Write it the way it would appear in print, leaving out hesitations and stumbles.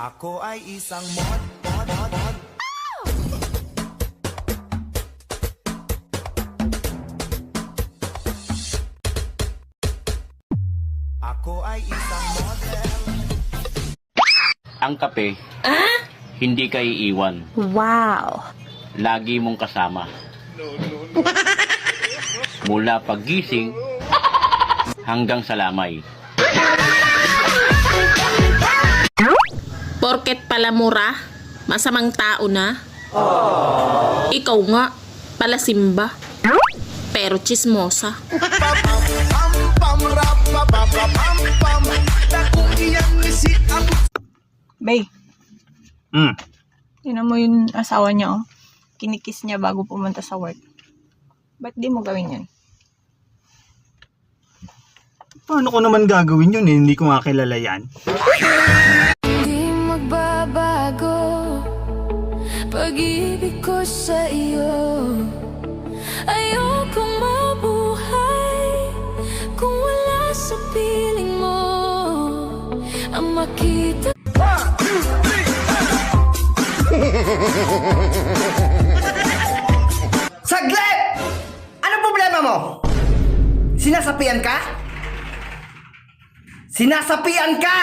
Ako ay isang mod. Ako ay isang model. Ang kape, hindi ka iiwan. Wow! Lagi mong kasama. Mula paggising hanggang sa lamay. Porket pala mura, masamang tao na. Ikaw nga, pala simba. Pero chismosa. Bay, Hmm. tinan mo yung asawa niya, oh. Kinikis niya bago pumunta sa work. Ba't di mo gawin yun? Paano ko naman gagawin yun eh? Hindi ko nga kilala yan. Di magbabago pag-ibig ko sa iyo. Ayokong mabuhay kung wala sa piling mo. Ang makita Saglit! Anong problema mo? Sinasapian ka? Sinasapian ka!